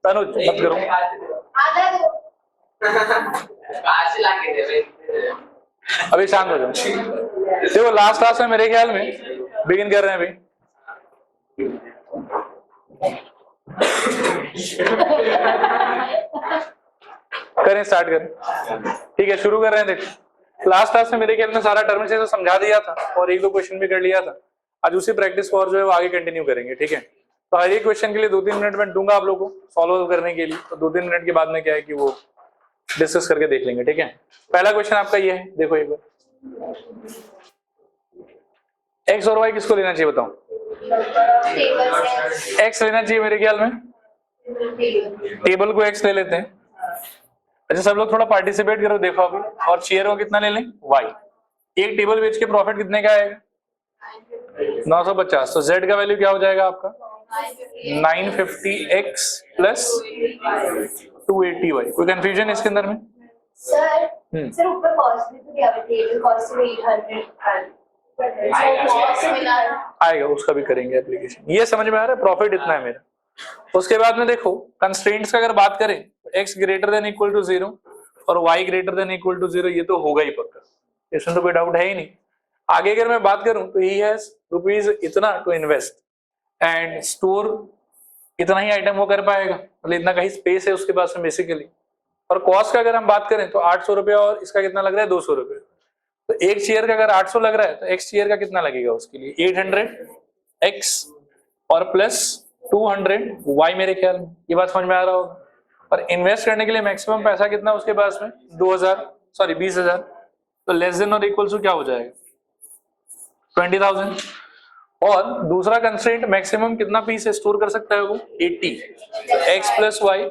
तनुज मत करो। अभी शांत हो जाओ। देखो लास्ट क्लास में मेरे ख्याल में बिगिन कर रहे हैं अभी। करें, स्टार्ट करें। ठीक है, शुरू कर रहे हैं। देखो लास्ट क्लास में मेरे ख्याल में सारा टर्म से तो समझा दिया था और एक दो क्वेश्चन भी कर लिया था। आज उसी प्रैक्टिस को और जो है वो आगे कंटिन्यू करेंगे। ठीक है, तो हर एक क्वेश्चन के लिए 2-3 मिनट में दूंगा आप लोगों को सॉल्व करने के लिए। तो 2-3 मिनट के बाद में क्या है कि वो डिस्कस करके देख लेंगे। ठीक है, पहला क्वेश्चन आपका ये है, देखो एक बार। एक्स और वाई किसको लेना चाहिए बताओ? एक्स लेना चाहिए मेरे ख्याल में। टेबल को एक्स ले लेते हैं। अच्छा सब लोग थोड़ा पार्टिसिपेट करो। देखो अभी, और शेयर को कितना ले लें? वाई। एक टेबल बेच के प्रॉफिट कितने का आएगा? 950। तो जेड का वैल्यू क्या हो जाएगा आपका? 950x plus 280y। कोई कंफ्यूजन इसके अंदर में? सर ऊपर कॉस्ट भी तो दिया हुआ है, टेबल कॉस्ट 800 आएगा, उसका भी करेंगे एप्लीकेशन। ये समझ में आ रहा है? प्रॉफिट इतना है मेरा। उसके बाद में देखो कंस्ट्रेंट्स का अगर बात करें तो x greater than equal to 0 और y greater than equal to 0, ये तो होगा ही पक्का, इसमें तो कोई डाउट है ही नहीं। आगे अगर मैं बात करूं तो ही हैज रुपीज इतना टू इन्वेस्ट एंड स्टोर इतना ही आइटम वो कर पाएगा, मतलब इतना कहीं स्पेस है उसके पास में बेसिकली। और कॉस्ट का अगर हम बात करें तो 800 रुपया और इसका कितना लग रहा है? 200 रुपये। तो एक चेयर का अगर 800 लग रहा है तो एक्स चेयर का कितना लगेगा उसके लिए? 800x और प्लस 200 y मेरे ख्याल में। ये बात समझ में आ रहा होगा। और इन्वेस्ट करने के लिए मैक्सिमम पैसा कितना उसके पास में? 20,000। तो लेस देन और इक्वल टू क्या हो जाएगा? 20,000। और दूसरा कंस्ट्रेंट मैक्सिमम कितना पीस स्टोर कर सकता है वो? 80। x plus Y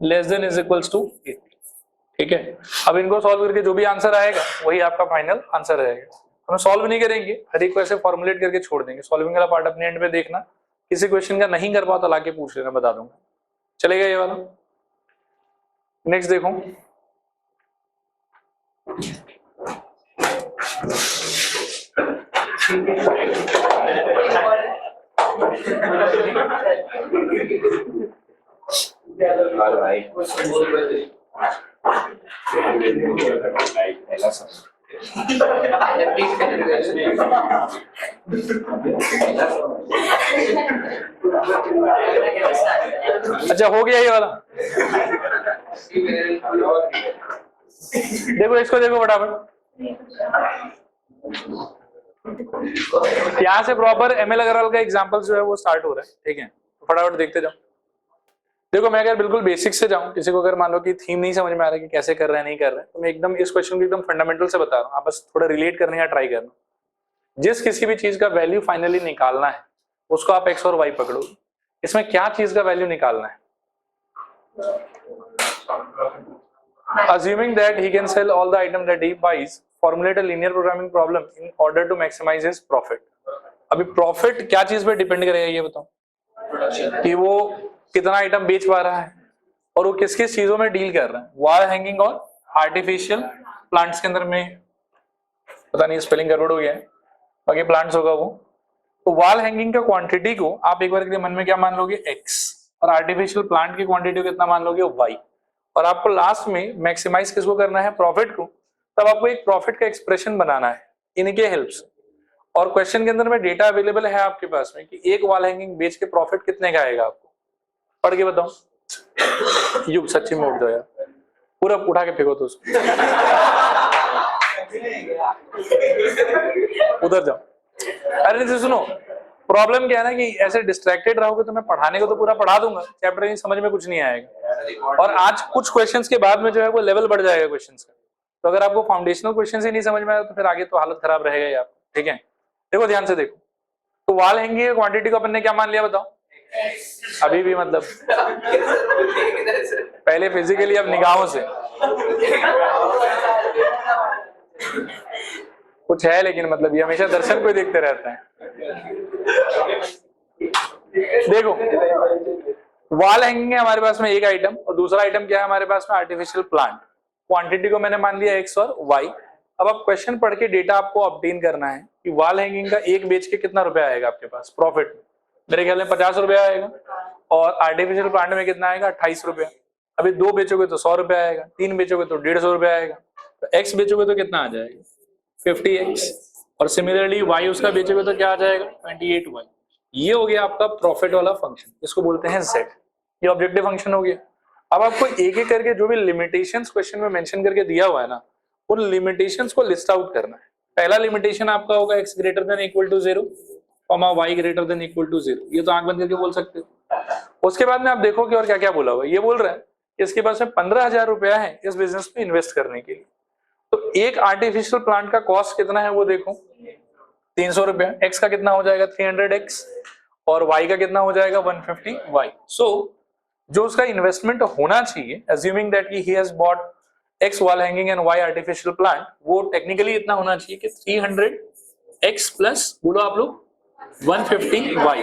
less than is equals to 80। ठीक है, अब इनको सॉल्व करके जो भी आंसर आएगा वही आपका फाइनल आंसर रहेगा। हम सॉल्व नहीं करेंगे, हर एक को ऐसे फॉर्मुलेट करके छोड़ देंगे। सॉल्विंग वाला पार्ट अपने एंड पे देखना, किसी क्वेश्चन का नहीं कर पाओ तो लाके पूछ लेना, बता दूंगा। चलेगा ये वाला? नेक्स्ट देखो, अच्छा हो गया ये वाला। देखो इसको देखो फटाफट, यहां से प्रॉपर एमएल अग्रवाल का एग्जांपल जो है वो स्टार्ट हो रहा है। ठीक है, तो फटाफट देखते जाओ। देखो मैं अगर बिल्कुल बेसिक से जाऊं, किसी को अगर मान लो कि थीम नहीं समझ में आ रहा है कि कैसे कर रहे हैं नहीं कर रहे हैं, तो मैं एकदम इस क्वेश्चन को एकदम फंडामेंटल से बता रहा हूं। आप बस थोड़ा रिलेट करने का ट्राई करना। जिस किसी भी चीज का वैल्यू फाइनली निकालना है उसको आप एक्स और वाई पकड़ो। इसमें क्या चीज का वैल्यू निकालना है? Assuming that he can sell all the item that he buys, formulate a linear programming problem in order to maximize his profit. अभी प्रॉफिट क्या चीज पे डिपेंड करेगा ये बताओ, कि वो कितना आइटम बेच पा रहा है और वो किस किस चीजों में डील कर रहा है। वॉल हैंगिंग और आर्टिफिशियल प्लांट्स के अंदर में, पता नहीं स्पेलिंग गड़बड़ हो गया है, बाकी प्लांट्स होगा वो। तो वॉल हैंगिंग का क्वांटिटी को आप एक बार के लिए मन में क्या मान लोगे? x, और आर्टिफिशियल प्लांट की क्वांटिटी को कितना मान लोगे? y। और आपको लास्ट में मैक्सिमाइज किसको करना है? प्रॉफिट को। तब आपको एक प्रॉफिट का एक्सप्रेशन बनाना है इनके हेल्प से। और क्वेश्चन के अंदर में डेटा अवेलेबल है आपके पास में कि एक वॉल हैंगिंग बेच के प्रॉफिट कितने का आएगा, आपको पढ़ के बताओ। युग सच्ची में उठ जाओ यार, पूरा उठा के फेंको तो उसको, उधर जाओ। अरे जी सुनो, प्रॉब्लम क्या है ना कि ऐसे डिस्ट्रैक्टेड रहोगे तो मैं पढ़ाने को तो पूरा पढ़ा दूंगा, चैप्टर ही समझ में कुछ नहीं आएगा। और आज कुछ क्वेश्चंस के बाद में जो है वो लेवल बढ़ जाएगा क्वेश्चंस का। तो अगर आपको फाउंडेशनल क्वेश्चंस ही नहीं समझ में आया तो फिर आगे तो हालत खराब रहेगा ही आपको। ठीक है, देखो ध्यान से देखो। तो वॉल हैंगिंग की क्वांटिटी को अपन ने क्या मान लिया बताओ? अभी भी मतलब पहले फिजिकली, अब निगाहों से कुछ है, लेकिन मतलब ये हमेशा दर्शन को देखते रहता है। देखो वॉल हैंगिंग है हमारे पास में एक आइटम, और दूसरा आइटम क्या है हमारे पास में? Artificial plant. क्वांटिटी को मैंने मान लिया x और y। अब आप क्वेश्चन पढ़ के डेटा आपको ऑब्टेन करना है कि वॉल हैंगिंग का एक बेच के कितना रुपया आएगा आपके पास प्रॉफिट। मेरे ख्याल में 50 रुपया आएगा। और आर्टिफिशियल प्लांट में कितना आएगा 28 रुपया। अभी 2 बेचोगे तो 100 रुपया आएगा, 3 बेचोगे तो 150 रुपया आएगा, तो x बेचोगे तो कितना आ जाएगा 50x, और सिमिलरली y उसका बेचोगे तो क्या आ जाएगा 28y। ये हो गया आपका प्रॉफिट वाला फंक्शन, इसको बोलते हैं z। ये ऑब्जेक्टिव फंक्शन हो गया। अब आपको एक एक करके जो भी लिमिटेशंस क्वेश्चन में मेंशन करके दिया हुआ है ना, उन लिमिटेशंस को लिस्ट आउट करना है। पहला लिमिटेशन आपका होगा x greater than equal to 0, y greater than equal to 0। ये तो आंख बंद करके बोल सकते हो। उसके बाद में आप देखोगे और क्या क्या बोला हुआ है। ये बोल रहा है इसके पास में 15,000 रुपया है इस बिजनेस में इन्वेस्ट करने के लिए। तो एक आर्टिफिशियल प्लांट का कॉस्ट कितना है वो देखो 300 रुपया, x का कितना हो जाएगा 300x, और y का कितना हो जाएगा 150y। सो जो उसका इन्वेस्टमेंट होना चाहिए, assuming that he has bot x wall hanging and y artificial plant, वो टेक्निकली इतना होना चाहिए कि 300x प्लस बोलो आप लोग 150y।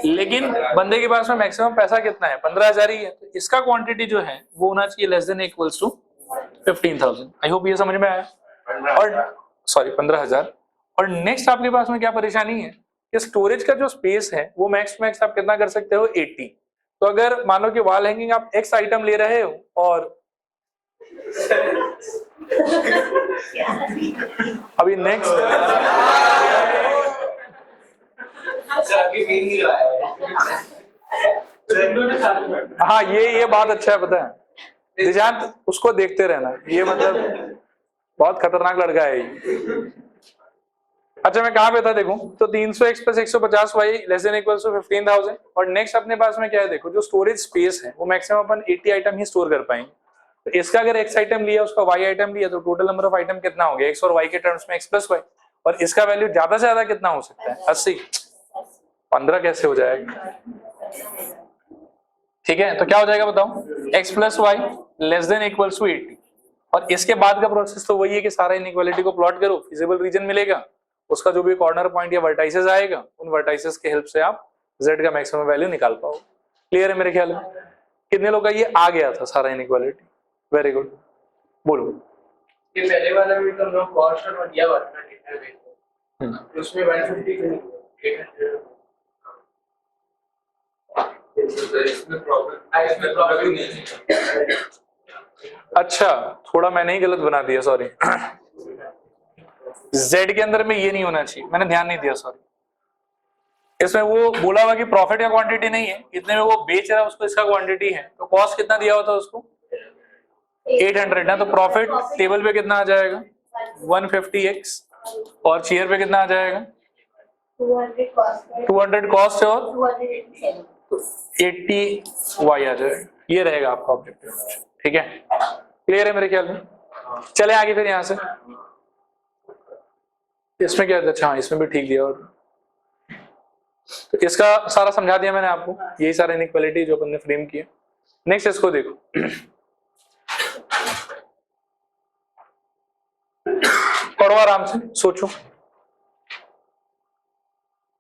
लेकिन बंदे के पास में मैक्सिमम पैसा कितना है 15,000 ही है, तो इसका क्वांटिटी जो है वो होना चाहिए less than equals to 15,000। I hope ये समझ में आया। और सॉरी 15,000। और नेक्स्ट आपके पास में क्या परेशानी है कि स्टोरेज का जो स्पेस है वो मैक्स मैक्स आप कितना कर सकते हो 80। तो अगर मान लो कि वॉल हैंगिंग आप x आइटम ले रहे हो और अभी नेक्स्ट हाँ ये बात अच्छा है, पता है निजांत, उसको देखते रहना, ये मतलब बहुत खतरनाक लड़का है ये। अच्छा मैं कहाँ पे था देखो, तो 300x plus 150y less than equal to 15,000। और नेक्स्ट अपने पास में क्या है देखो, जो स्टोरेज स्पेस है वो मैक्सिमम अपन 80 आइटम ही स्टोर कर पाएंगे। तो इसका अगर x आइटम लिया उसका y आइटम लिया तो टोटल नंबर ऑफ आइटम कितना हो गया x और y के टर्म्स में x प्लस y, और इसका वैल्यू ज्यादा से ज्यादा कितना हो सकता है 80। 15 कैसे हो जाएगा, ठीक है। तो क्या हो जाएगा बताओ x plus Y less than equals to 80। और इसके बाद का प्रोसेस तो वही है कि सारा इनइक्वालिटी को प्लॉट करो, फिजिबल रीजन मिलेगा, उसका जो भी कॉर्नर पॉइंट या वर्टाइसेस आएगा उन वर्टाइसेस के हेल्प से आप z का मैक्सिमम वैल्यू निकाल पाओ। क्लियर है मेरे ख्याल में। कितने लोग का ये आ गया था सारा इनइक्वालिटी, वेरी गुड। बोलो ये पहले वाला भी तो लोग कॉस्ट और दिया हुआ था कितने पे, उसमें 150 इसमें प्रॉब्लम नहीं है। अच्छा थोड़ा मैंने ही गलत बना दिया, सॉरी। z के अंदर में ये नहीं होना चाहिए, मैंने ध्यान नहीं दिया, सॉरी। इसमें वो बोला हुआ कि प्रॉफिट का क्वांटिटी नहीं है, इतने में वो बेच रहा है उसको इसका क्वांटिटी है, तो कॉस्ट कितना दिया हुआ था उसको 800 है, तो प्रॉफिट टेबल पे कितना आ जाएगा 150x, और चेयर पे कितना आ जाएगा 200 कॉस्ट है और 80y आ जाएगा। ये रहेगा आपका ऑब्जेक्टिव, ठीक है। क्लियर है मेरे ख्याल में। चले आगे फिर यहाँ से, इसमें क्या, अच्छा हाँ इसमें भी ठीक दिया, और तो इसका सारा समझा दिया मैंने आपको, यही सारा इनइक्वालिटी जो अपन ने फ्रेम किया। नेक्स्ट इसको देखो, पढ़ो आराम से, सोचो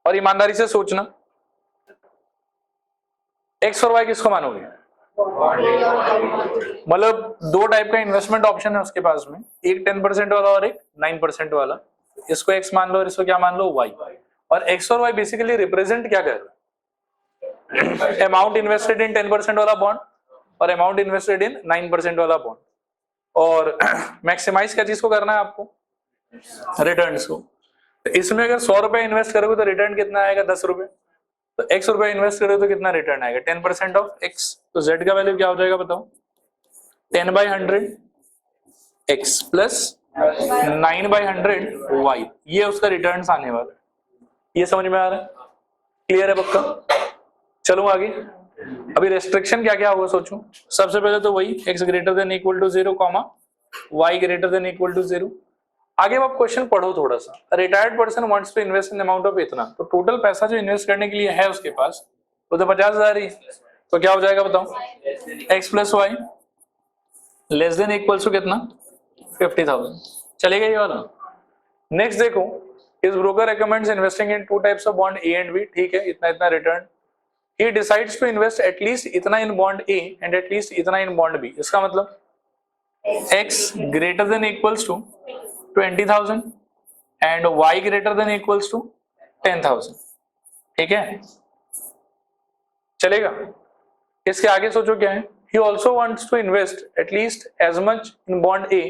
और ईमानदारी से सोचना। एक्स और वाई किसको मानोगे, मतलब दो टाइप का इन्वेस्टमेंट ऑप्शन है उसके पास में, एक 10% वाला और एक 9% वाला। इसको एक्स मान लो और इसको क्या मान लो वाई। और एक्स और वाई बेसिकली रिप्रेजेंट क्या कर रहा है, अमाउंट इन्वेस्टेड इन 10% वाला बॉन्ड और अमाउंट इन्वेस्टेड इन 9% वाला बॉन्ड। और मैक्सिमाइज क्या चीज को करना है आपको, रिटर्न्स को। तो इसमें अगर 100 रुपए इन्वेस्ट करोगे तो रिटर्न कितना आएगा 10 रुपए, तो x रुपए इन्वेस्ट करोगे तो कितना रिटर्न आएगा 10% ऑफ x। तो z का वैल्यू क्या हो जाएगा बताओ 10/100 x प्लस 9/100 y, ये उसका रिटर्न आने वाला है। ये समझ में आ रहा है, क्लियर है पक्का। चलो आगे, अभी रेस्ट्रिक्शन क्या क्या होगा सोचो। सबसे पहले तो वही x greater than equal to 0 comma y greater than equal to 0। आगे आप क्वेश्चन पढ़ो थोड़ा सा, retired person wants to invest in amount of इतना, तो टोटल पैसा जो इन्वेस्ट करने के लिए है उसके पास वो तो 50,000 ही, तो क्या हो जाएगा बताओ x plus Y less than equal to कितना 50,000। चलेगा ये वाला। नेक्स्ट देखो, इस broker recommends investing in two types of bond A and B, ठीक है, इतना इतना return. He decides to invest at least इतना in bond A and at least इतना इन बॉन्ड बी। इसका मतलब x greater than equals to 20,000 and y greater than equals to 10,000, ठीक है, चलेगा। इसके आगे सोचो क्या है, he also wants to invest at least as much in bond A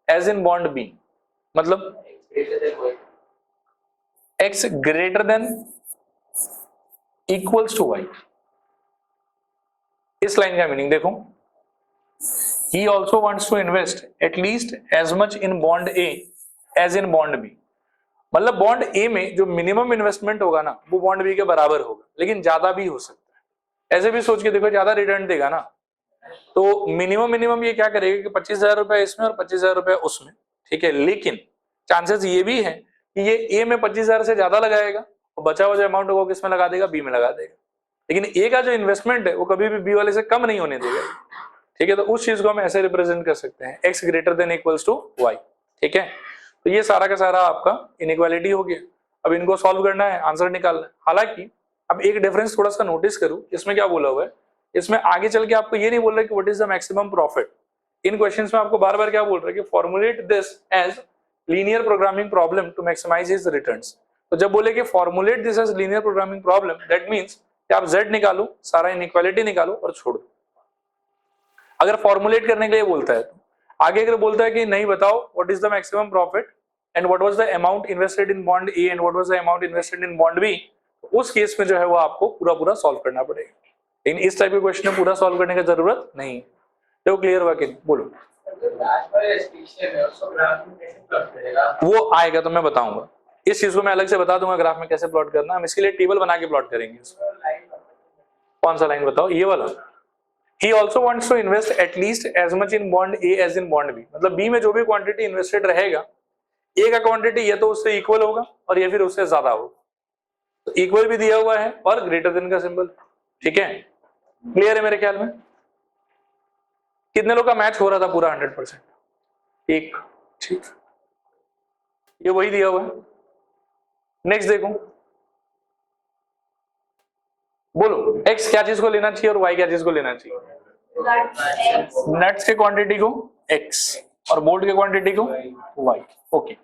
as in bond B, मतलब x greater than equals to y। इस लाइन का मीनिंग देखो, he also wants to invest at least as much in bond A as in bond B, मतलब bond ए में जो minimum investment होगा ना वो बॉन्ड बी के बराबर होगा, लेकिन ज्यादा भी हो सकता है। ऐसे भी सोच के देखो, ज्यादा रिटर्न देगा ना तो मिनिमम ये क्या करेगा कि 25,000 रुपए इसमें और 25,000 रुपए उसमें, ठीक है, लेकिन चांसेस ये भी है कि ये ए में 25,000 से ज्यादा लगाएगा और बचा हुआ जो अमाउंट होगा किसमें लगा देगा, बी में लगा देगा, लेकिन ए का जो इन्वेस्टमेंट है वो कभी भी बी वाले से कम नहीं होने देगा, ठीक है। तो उस चीज को हम ऐसे रिप्रेजेंट कर सकते हैं, X greater than equals to Y, ठीक है। तो ये सारा का सारा आपका इनइक्वालिटी हो गया। अब इनको सॉल्व करना है, आंसर निकालना है। हालांकि अब एक डिफरेंस थोड़ा सा नोटिस करूं, इसमें क्या बोला हुआ है, इसमें आगे चल के आपको ये नहीं बोल रहा कि what is the maximum profit. इन क्वेश्चंस में आपको बार बार क्या बोल रहा है कि formulate this as linear programming problem to maximize his returns. तो जब बोले कि formulate this as linear programming problem, that means कि आप z निकालो, सारा इनइक्वालिटी निकालो और छोड़ दो। अगर फॉर्मुलेट करने के लिए बोलता है तो आगे अगर बोलता है कि नहीं बताओ what is the maximum profit and what was the amount invested in bond A and what was the amount invested in bond B, उस केस में जो है वो आपको पूरा सॉल्व करना पड़ेगा। लेकिन इस टाइप के क्वेश्चन में पूरा सॉल्व करने की जरूरत नहीं है। तो क्लियर हुआ कि नहीं, बोलो। वो आएगा तो मैं बताऊंगा, इस चीज को मैं अलग से बता दूंगा ग्राफ में कैसे प्लॉट करना। हम इसके लिए टेबल बना के प्लॉट करेंगे। कौन सा लाइन बताओ, ये वाला। He also wants to invest at least as much in bond A as in bond B, मतलब B में जो भी क्वांटिटी इन्वेस्टेड रहेगा, A का क्वांटिटी ये तो उससे इक्वल होगा और ये फिर उससे ज्यादा होगा। तो इक्वल भी दिया हुआ है और ग्रेटर देन का सिंबल, ठीक है। क्लियर है मेरे ख्याल में। कितने लोग का मैच हो रहा था पूरा 100%? एक, ठीक, ये वही दिया हुआ है। नेक्स्ट देखो, बोलो x क्या चीज को लेना चाहिए और y क्या चीज को लेना चाहिए? नट्स के क्वांटिटी को x और बोल्ट के क्वांटिटी को y। ओके,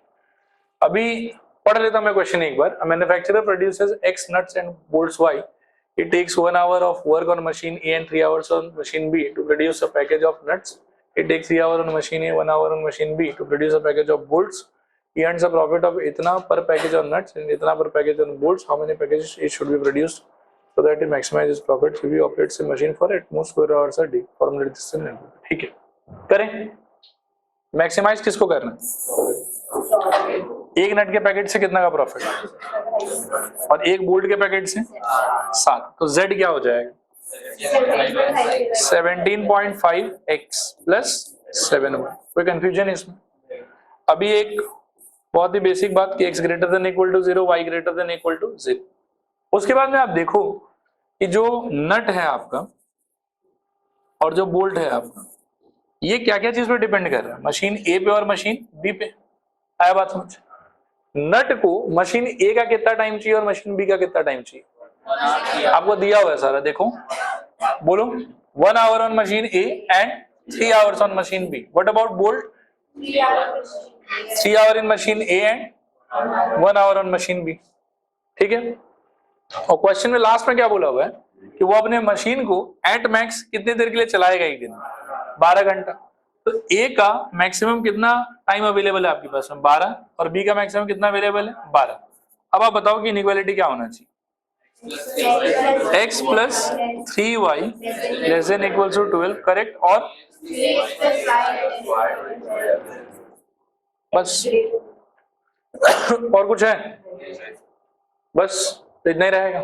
अभी पढ़ लेता मैं क्वेश्चन एक बार। Manufacturer produces x nuts and bolts y. It takes 1 hour of work on machine A and 3 hours on machine B to produce a package of nuts. It takes 3 hours on machine A, 1 hour on machine B to produce a package of bolts. He earns a profit of itna per package on nuts and itna per package on bolts. How many packages it should be produced so that it maximizes profit? He operates a machine for at most 4 hours a day. Formulate this in number. ठीक है, करें। Maximise किसको करना? एक नट के packet से कितना का प्रॉफिट और एक बोल्ट के पैकेट से 7, तो z क्या हो जाएगा? 17.5x plus 7y। कोई कंफ्यूजन इसमें? अभी एक बहुत ही बेसिक बात कि x greater than equal to 0, y greater than equal to 0। उसके बाद में आप देखो कि जो नट है आपका और जो बोल्ट है आपका, ये क्या क्या चीज पे डिपेंड कर रहा है? मशीन ए पे और मशीन बी पे। आया बात समझ? नट को मशीन ए का कितना टाइम चाहिए और मशीन बी का कितना टाइम चाहिए? आपको दिया हुआ है सारा, देखो, बोलो। 1 hour on machine A and 3 hours on machine B. What about bolt? 3 hours in machine A and 1 hour on machine B. ठीक है। और क्वेश्चन में लास्ट में क्या बोला हुआ है कि वो अपने मशीन को एट मैक्स कितने देर के लिए चलाएगा? एक दिन 12 घंटा। तो ए का मैक्सिमम कितना टाइम अवेलेबल है आपके पास में? 12। और बी का मैक्सिमम कितना अवेलेबल है? 12। अब आप बताओ कि इनइक्वालिटी क्या होना चाहिए? x plus 3y less than equal to 12, correct. और बस, और कुछ है? बस इतना ही रहेगा।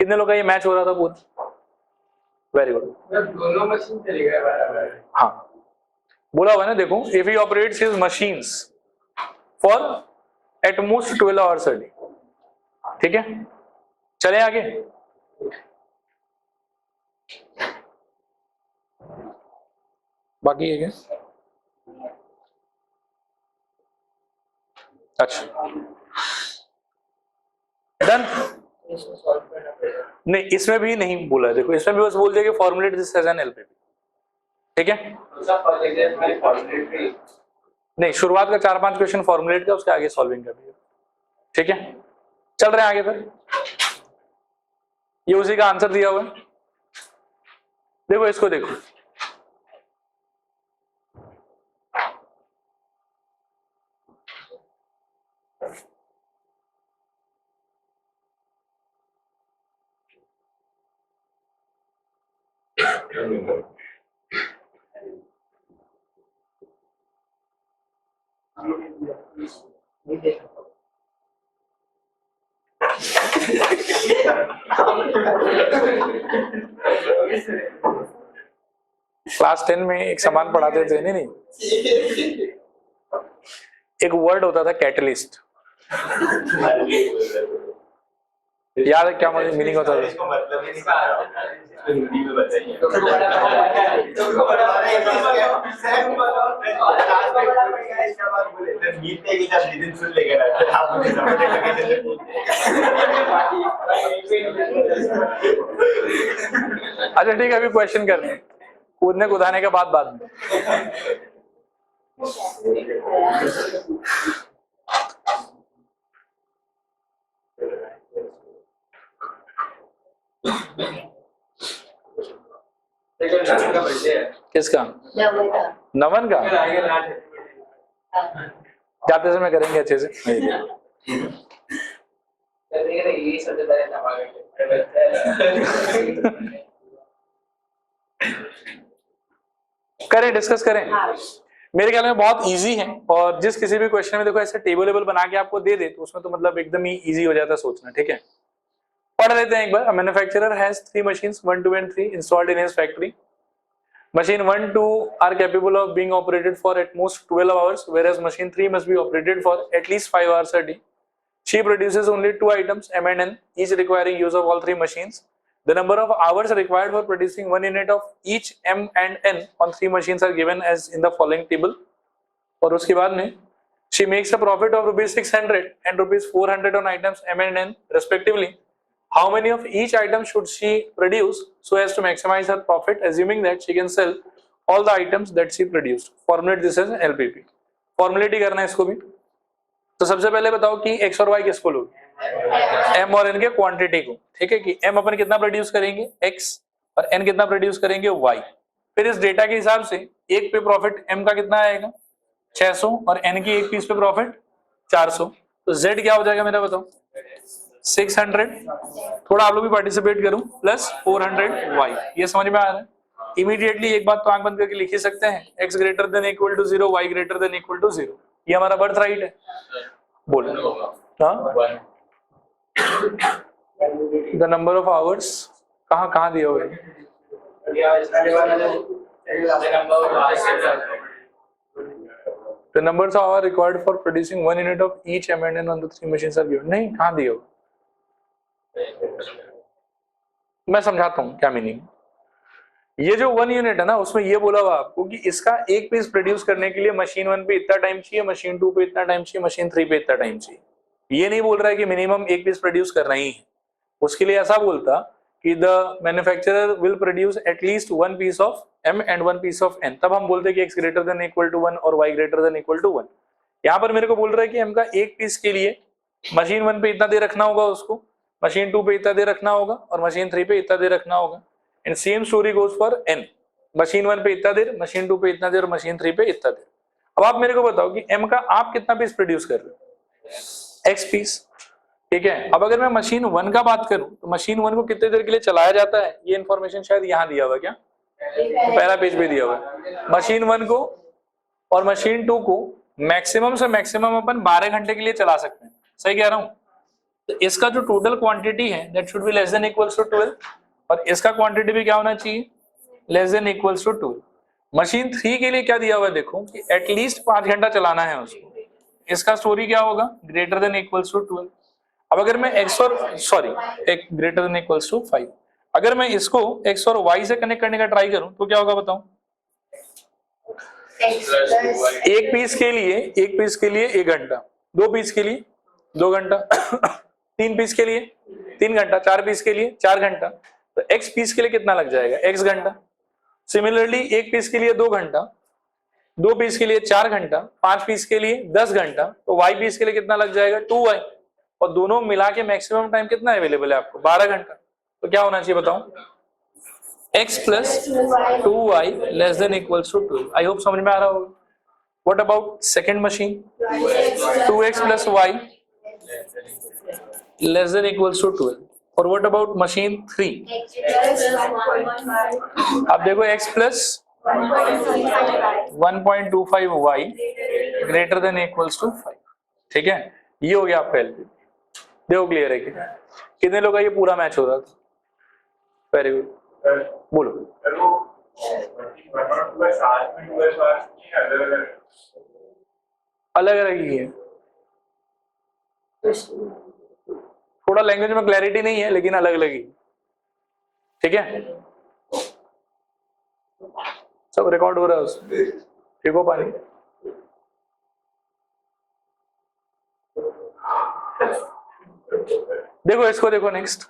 कितने लोग का ये मैच हो रहा था पूरा? Very good. दोनों मशीन चली गए बराबर। हाँ, बोला हुआ है ना, देखो, if he operates his machines for at most 12 hours a day. ठीक है, चले आगे। बाकी है क्या? अच्छा, डन। नहीं, इसमें भी नहीं बोला है। देखो, इसमें भी बस बोल दिया कि formulate this as an LPP. ठीक है, नहीं, शुरुआत का 4-5 क्वेश्चन फॉर्मुलेट का, उसके आगे सॉल्विंग का भी है। ठीक है, चल रहे हैं आगे। फिर ये उसी का आंसर दिया हुआ है। देखो इसको देखो, क्लास 10 में एक समान पढ़ाते थे, नहीं एक वर्ड होता था कैटलिस्ट, याद है क्या मीनिंग होता था? इसको मतलब ही नहीं पता। हिंदी में बताइए। अच्छा ठीक है, अभी क्वेश्चन करते हैं, कूदने कुदाने के बाद में। किसका? नमन का? जाते समय करेंगे अच्छे से। करें, डिस्कस करें। मेरे ख्याल में बहुत इजी है, और जिस किसी भी क्वेश्चन में देखो ऐसे टेबल बना के आपको दे दे तो उसमें तो मतलब एकदम ही इजी हो जाता है सोचना। ठीक है, पढ़ लेते हैं एक बार। Manufacturer has 3 machines 1, 2 and 3 installed in his factory. Machine 1, 2 are capable of being operated for at most 12 hours, whereas machine 3 must be operated for at least 5 hours a day. She produces only 2 items, M and N, each requiring use of all 3 machines. The number of hours required for producing 1 unit of each M and N on 3 machines are given as in the following table. और उसके बाद में she makes a profit of rupees 600 and rupees 400 on items M and N respectively. How many of each item should she produce so as to maximize her profit, assuming that she can sell all the items that she produced? Formulate this as LPP. Formulate करना है इसको भी। तो सबसे पहले बताओ कि x और y किसको लोगे? m और n के क्वांटिटी को। ठीक है, कि m अपन कितना प्रोड्यूस करेंगे x और n कितना प्रोड्यूस करेंगे y। फिर इस डेटा के हिसाब से एक पे प्रॉफिट m का कितना आएगा 600 और n की एक पीस पे प्रॉफिट 400। तो z क्या हो जाएगा मेरा बताओ? 600, थोड़ा आप लोग भी पार्टिसिपेट करूं, प्लस 400 y। ये समझ में आ रहा है? इमीडिएटली एक बात तो आंख बंद करके लिख ही सकते हैं, x greater than equal to 0, y greater than equal to 0। ये हमारा बर्थ राइट है। बोलो हाँ, द नंबर ऑफ आवर्स कहाँ दिया हुआ है? The numbers of hours required for producing 1 unit of each M and N on the 3 machines are given. नहीं, कहाँ दिया हुआ? मैं समझाता हूँ क्या मीनिंग। ये जो 1 यूनिट है ना, उसमें ये बोला हुआ आपको कि इसका एक पीस प्रोड्यूस करने के लिए मशीन 1 पे इतना टाइम चाहिए, मशीन 2 पे इतना टाइम चाहिए, मशीन 3 पे इतना टाइम चाहिए। ये नहीं बोल रहा है कि मिनिमम एक पीस प्रोड्यूस करना ही है। उसके लिए ऐसा बोलता कि the manufacturer will produce at least 1 piece of M and 1 piece of N। तब हम बोलते हैं कि x greater than equal to 1 और y greater than equal to 1। यहाँ पर मेरे को बोल रहा है कि M का एक पीस के लिए मशीन 1 पे इतना दे रखना होगा, उसको मशीन 2 पे इतना दे रखना होगा और मशीन 3 पे इतना दे रखना होगा। And same story goes for N, machine 1 पे इतना देर, मशीन 2 पे इतना देर, मशीन 3 पे इतना देर। अब आप मेरे को बताओ कि M का आप कितना पीस प्रोड्यूस कर रहे हो? X piece. ठीक है, अब अगर मैं मशीन 1 का बात करूं तो मशीन 1 को कितने देर के लिए चलाया जाता है, ये इन्फॉर्मेशन शायद यहाँ दिया हुआ, क्या तो पहला पेज पे दिया हुआ है। मशीन 1 को और मशीन 2 को मैक्सिमम से मैक्सिमम अपन 12 घंटे के लिए चला सकते हैं। सही कह रहा हूं? तो इसका जो टोटल क्वांटिटी है that should be less than equals to 12, और इसका क्वांटिटी भी क्या होना चाहिए? Less than equals to 12। Machine 3 के लिए क्या दिया हुआ है देखो कि एटलीस्ट 5 घंटा चलाना है उसको। इसका स्टोरी क्या होगा? Greater than equals to 12। अब अगर मैं x और एक ग्रेटर देन इक्वल्स टू 5, अगर मैं इसको x और y से कनेक्ट करने का ट्राई करूं तो क्या होगा बताओ? एक पीस के लिए 1 घंटा, 2 पीस के लिए 2 घंटा, 3 पीस के लिए 3 घंटा, 4 पीस के लिए 4 घंटा। तो x पीस के लिए कितना लग जाएगा? x घंटा। सिमिलरली एक पीस के लिए 2 घंटा, 2 पीस के लिए 4 घंटा, 5 पीस के लिए 10 घंटा। तो y पीस के लिए कितना लग जाएगा? 2y। और दोनों मिला के मैक्सिमम टाइम कितना अवेलेबल है आपको? 12 घंटा। तो क्या होना चाहिए बताओ? x plus 2y less than equals to 12. I hope समझ में आ रहा होगा. What about second machine? 2x plus y less than equals to 12. और what about machine 3? अब देखो x plus 1.25y greater than equals to 5. ठीक है, ये हो गया आपका LP. देखो क्लियर है क्या? कितने लोग का ये पूरा मैच हो रहा था? Very good. बोलो. अलग अलग ही है. थोड़ा लैंग्वेज में क्लैरिटी नहीं है लेकिन अलग अलग ही. ठीक है, सब रिकॉर्ड हो रहा है उसमें. ठीक हो पानी. देखो इसको देखो नेक्स्ट.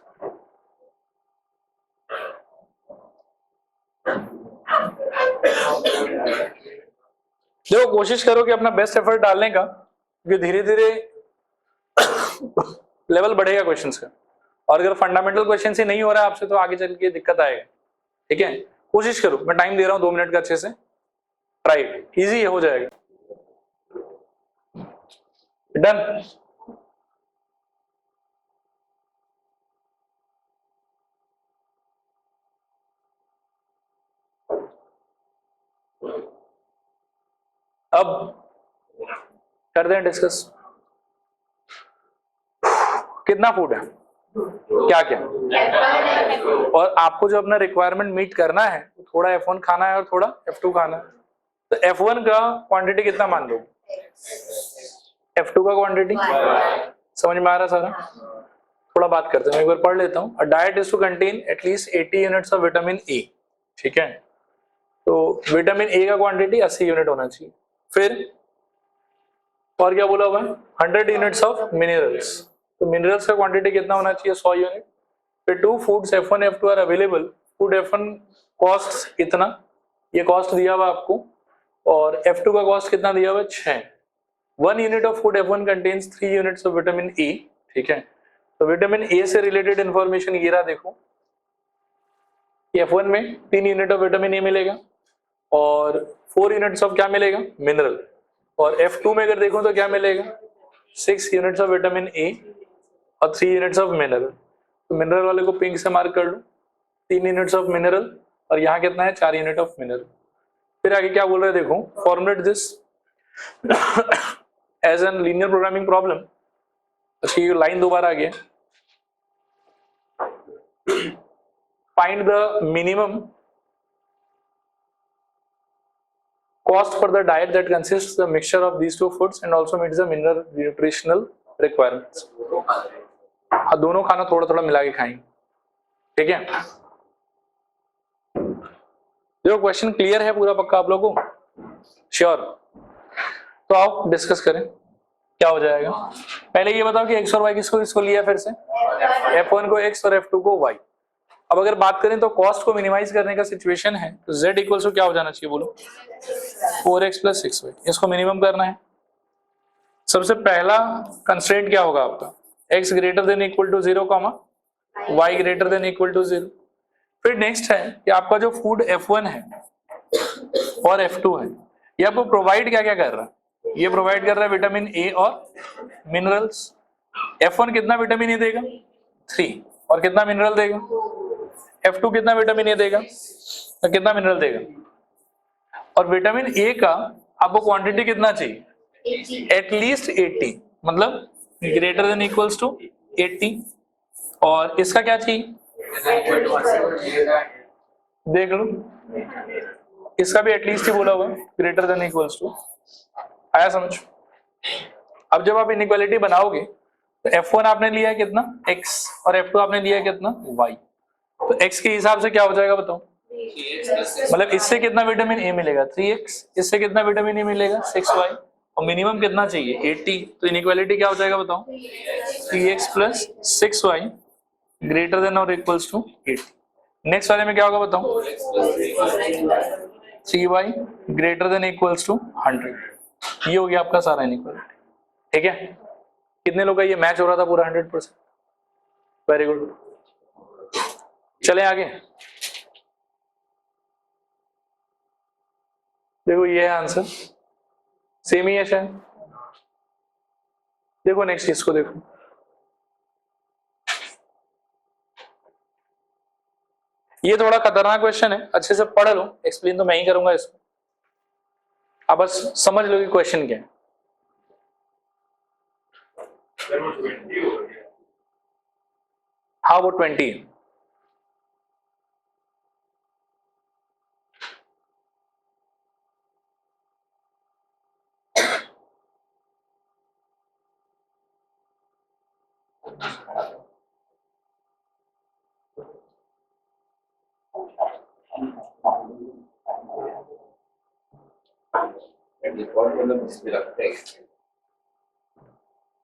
देखो कोशिश करो कि अपना बेस्ट एफर्ट डालने का, क्योंकि धीरे धीरे लेवल बढ़ेगा क्वेश्चंस का. और अगर फंडामेंटल क्वेश्चन ही नहीं हो रहा है आपसे तो आगे चल के दिक्कत आएगा. ठीक है, कोशिश करो. मैं टाइम दे रहा हूं 2 मिनट का, अच्छे से ट्राई. इजी हो जाएगा. डन. अब कर दें डिस्कस. कितना फूड है, क्या क्या, और आपको जो अपना रिक्वायरमेंट मीट करना है, थोड़ा F1 खाना है और थोड़ा F2 खाना है. तो F1 का क्वांटिटी कितना मान लो, F2 का क्वांटिटी समझ में आ रहा सारा. थोड़ा बात करते हैं, एक बार पढ़ लेता हूँ. Diet is to contain at least 80 units of vitamin A. ठीक है, तो विटामिन ए का क्वांटिटी 80 यूनिट होना चाहिए. फिर और क्या बोला हुआ है, 100 यूनिट्स ऑफ मिनरल्स. तो मिनरल्स का क्वांटिटी कितना होना चाहिए, 100 यूनिट. फिर 2 foods F1 F2 are available. Food F1 cost कितना, ये कॉस्ट दिया हुआ आपको, और F2 का कॉस्ट कितना दिया हुआ है, 6. 1 unit of food F1 contains 3 units of vitamin A. ठीक है, तो विटामिन ए से रिलेटेड इंफॉर्मेशन ये रहा. देखो F1 में 3 यूनिट ऑफ विटामिन ए मिलेगा और 4 यूनिट्स ऑफ क्या मिलेगा, मिनरल. और F2 में अगर देखो तो क्या मिलेगा, 6 यूनिट्स ऑफ विटामिन ए और 3 यूनिट्स ऑफ मिनरल. तो मिनरल वाले को पिंक से मार्क कर लो, 3 यूनिट्स ऑफ मिनरल, और यहाँ कितना है, 4 यूनिट ऑफ मिनरल. फिर आगे क्या बोल रहे हैं, देखो formulate this as an linear programming problem. अच्छी लाइन दोबारा आ गया. Find the minimum cost for the diet that consists the mixture of these two foods and also meets the mineral nutritional requirements. हाँ, दोनों खाना थोड़ा थोड़ा मिला के खाएंगे. ठीक है, देखो क्वेश्चन क्लियर है पूरा पक्का आप लोगों को, श्योर? तो आओ डिस्कस करें क्या हो जाएगा. पहले ये बताओ कि x और y किसको लिया, फिर से F1 को x और F2 को y. अब अगर बात करें तो कॉस्ट को मिनिमाइज करने का सिचुएशन है, तो z इक्वल टू क्या हो जाना चाहिए, बोलो 4x प्लस 6y. इसको मिनिमम करना है. सबसे पहला कंस्ट्रेंट क्या होगा आपका, x greater than equal to 0, y greater than equal to 0. फिर नेक्स्ट है कि आपका जो फूड F1 है और F2 है, ये आपको प्रोवाइड क्या क्या कर रहा है, ये प्रोवाइड कर रहा है विटामिन ए और मिनरल्स. F1 कितना विटामिन ए देगा, 3, और कितना मिनरल देगा, F2 कितना विटामिन ए देगा और कितना मिनरल देगा. और विटामिन ए का आपको क्वांटिटी कितना चाहिए, एटलीस्ट 80, मतलब ग्रेटर देन इक्वल्स टू 80. और इसका क्या चाहिए, देख लो, इसका भी एटलीस्ट ही बोला हुआ है, ग्रेटर देन इक्वल्स टू. आया समझ? अब जब आप इनइक्वालिटी बनाओगे तो F1 आपने लिया है कितना, x, और F2 आपने लिया है कितना, y. तो x के हिसाब से क्या हो जाएगा बताओ, मतलब इससे कितना विटामिन ए मिलेगा, 3x, इससे कितना विटामिन ए मिलेगा, 6y, और मिनिमम कितना चाहिए, 80. तो इनइक्वालिटी क्या हो जाएगा बताओ, 3x plus 6y greater than और इक्वल्स टू 80. नेक्स्ट वाले में क्या होगा बताओ, 3y greater than equals to 100. ये हो गया आपका सारा इनइक्वालिटी. ठीक है, कितने लोग का ये मैच हो रहा था पूरा 100%? Very good. चले आगे. देखो ये है आंसर, सेम ही है शायद। देखो नेक्स्ट इसको देखो, ये थोड़ा खतरनाक क्वेश्चन है, अच्छे से पढ़ लो, एक्सप्लेन तो मैं ही करूंगा इसको, आप बस समझ लो कि क्वेश्चन क्या है। हाँ वो 20 है।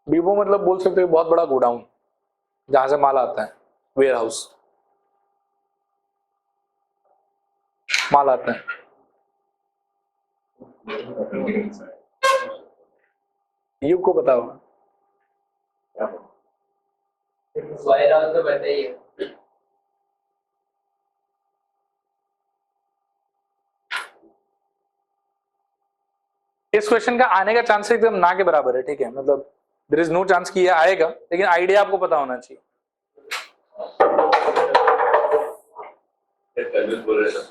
डिपो मतलब बोल सकते हो बहुत बड़ा गोडाउन जहां से माल आता है, वेयर हाउस, माल आता है। युग को पता होगा। वायरहाउस तो बताइए। इस क्वेश्चन का आने का चांस एकदम ना के बराबर है, ठीक है, मतलब देयर इज नो चांस कि ये आएगा, लेकिन आइडिया आपको पता होना चाहिए। Second question.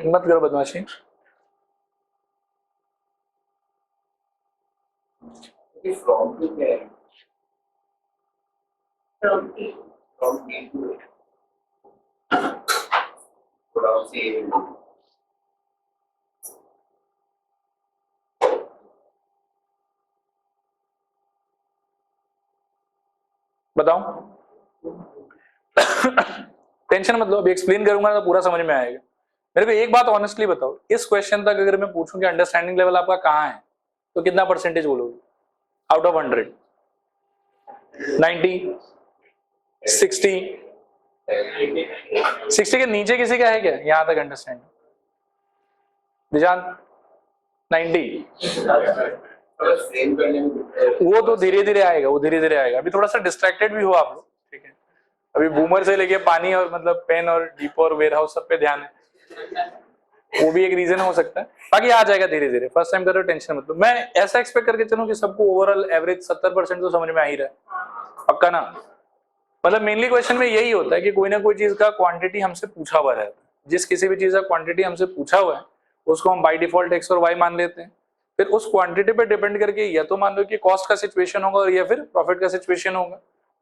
मत करो बदमाशी। From to there. From A. From A to A. From C to B. बताओ। टेंशन मत लो, अभी एक्सप्लेन करूंगा तो पूरा समझ में आएगा। मेरे को एक बात ऑनेस्टली बताओ, इस क्वेश्चन तक अगर मैं पूछूं कि अंडरस्टैंडिंग लेवल आपका कहाँ है, तो कितना परसेंटेज बोलोगे आउट ऑफ 100? 90, 60? 60 के नीचे किसी का है क्या यहाँ तक अंडरस्टैंडिंग? निजान 90? सेम करने में वो तो धीरे धीरे आएगा, वो धीरे धीरे आएगा। अभी थोड़ा सा डिस्ट्रैक्टेड भी हो आप लोग, ठीक है, अभी बूमर से लेके पानी और मतलब पेन और डीपो और वेयर हाउस सब पे ध्यान है, वो भी एक रीजन हो सकता है। बाकी आ जाएगा धीरे धीरे, फर्स्ट टाइम कर रहे हो टेंशन मतलब। मैं ऐसा एक्सपेक्ट करके चलूं कि सबको ओवरऑल एवरेज 70% तो समझ में आ ही रहा है, पक्का ना? मतलब मेनली क्वेश्चन में यही होता है कि कोई ना कोई चीज का क्वांटिटी हमसे पूछा हुआ रहता है, जिस किसी भी चीज का क्वांटिटी हमसे पूछा हुआ है उसको हम बाय डिफॉल्ट एक्स और वाई मान लेते हैं। फिर उस क्वांटिटी पे डिपेंड करके या तो मान लो कि कॉस्ट का सिचुएशन होगा और या फिर प्रॉफिट का सिचुएशन होगा।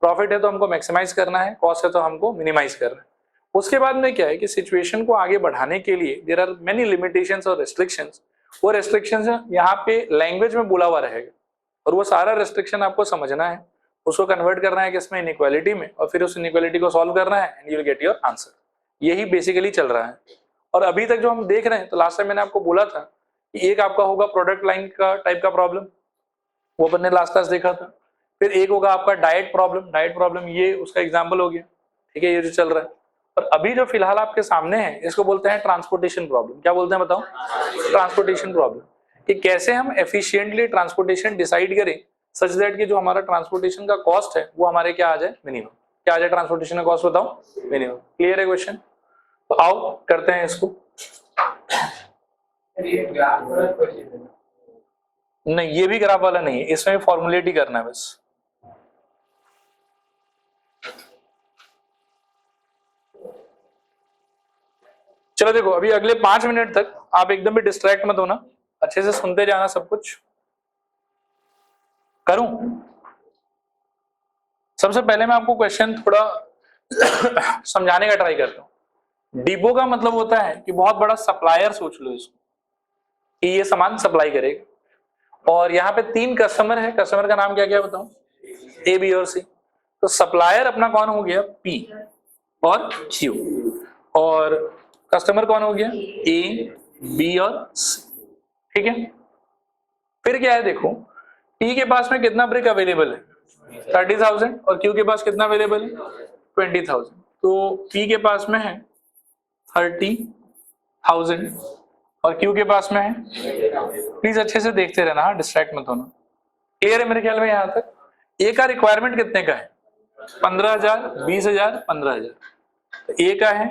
प्रॉफिट है तो हमको मैक्सिमाइज करना है, कॉस्ट है तो हमको मिनिमाइज करना है। उसके बाद में क्या है कि सिचुएशन को आगे बढ़ाने के लिए देयर आर मेनी लिमिटेशंस और रेस्ट्रिक्शंस। वो रेस्ट्रिक्शंस यहाँ पे लैंग्वेज में बोला हुआ रहेगा और वो सारा रेस्ट्रिक्शन आपको समझना है, उसको कन्वर्ट करना है किसमें, इनइक्वालिटी में, और फिर उस इनइक्वालिटी को सॉल्व करना है and you will get your answer. यही बेसिकली चल रहा है। और अभी तक जो हम देख रहे हैं, तो लास्ट टाइम मैंने आपको बोला था कि एक आपका होगा प्रोडक्ट लाइन का टाइप का प्रॉब्लम, वो अपन ने लास्ट क्लास देखा था। फिर एक होगा आपका डाइट प्रॉब्लम, ये उसका एग्जाम्पल हो गया, ठीक है, ये जो चल रहा है। और अभी जो फिलहाल आपके सामने है इसको बोलते हैं ट्रांसपोर्टेशन प्रॉब्लम। क्या बोलते हैं बताओ? ट्रांसपोर्टेशन प्रॉब्लम, कि कैसे हम एफिशिएंटली ट्रांसपोर्टेशन डिसाइड करें सच दैट कि जो हमारा ट्रांसपोर्टेशन का कॉस्ट है वो हमारे क्या आ जाए, मिनिमम। क्या आ जाए ट्रांसपोर्टेशन का कॉस्ट, बताओ, मिनिमम। क्लियर है क्वेश्चन? तो आओ करते हैं इसको। ये ग्राफ वाला क्वेश्चन है। नहीं, ये भी ग्राफ वाला नहीं है, इसमें फॉर्मुलेट ही करना है बस। चलो देखो, अभी अगले 5 मिनट तक आप एकदम भी डिस्ट्रैक्ट मत होना, अच्छे से सुनते जाना सब कुछ। करूं? सबसे पहले मैं आपको क्वेश्चन थोड़ा समझाने का ट्राई करता हूं। डिपो का मतलब होता है कि बहुत बड़ा सप्लायर, सोच लो इसको कि ये सामान सप्लाई करेगा, और यहाँ पे 3 कस्टमर है। कस्टमर का नाम क्या क्या बताऊं? ए, बी और सी। तो सप्लायर अपना कौन हो गया? पी और क्यू, और कस्टमर कौन हो गया? ए, बी और सी, ठीक है। फिर क्या है देखो, पी के पास में कितना ब्रिक अवेलेबल है? 30,000, और क्यू के पास कितना अवेलेबल है? 20,000। तो पी के पास में है 30,000 और क्यू के पास में है। प्लीज अच्छे से देखते रहना, डिस्ट्रैक्ट मत होना। क्लियर है मेरे ख्याल में यहाँ तक? ए का रिक्वायरमेंट कितने का है? 15,000, 20,000, 15,000। ए का है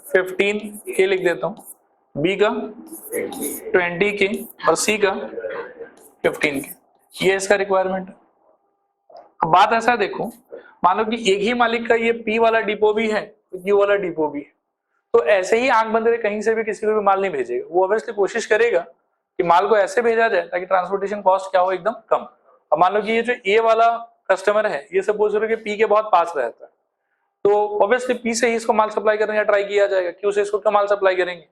15 के लिख देता हूँ, बी का 20 के और सी का 15 के। ये इसका रिक्वायरमेंट है। अब बात ऐसा देखो, मान लो कि एक ही मालिक का ये पी वाला डिपो भी है, क्यू वाला डिपो भी है, तो ऐसे ही आंख बंद रहे कहीं से भी किसी को भी माल नहीं भेजेगा। वो ऑब्वियसली कोशिश करेगा कि माल को ऐसे भेजा जाए ताकि ट्रांसपोर्टेशन कॉस्ट क्या हो, एकदम कम। अब मान लो कि ये जो ए वाला कस्टमर है, ये सपोज करो कि पी के बहुत पास रहता है, तो ऑब्वियसली पी से ही इसको माल सप्लाई करने का ट्राई किया जाएगा, क्यू से इसको क्या माल सप्लाई करेंगे।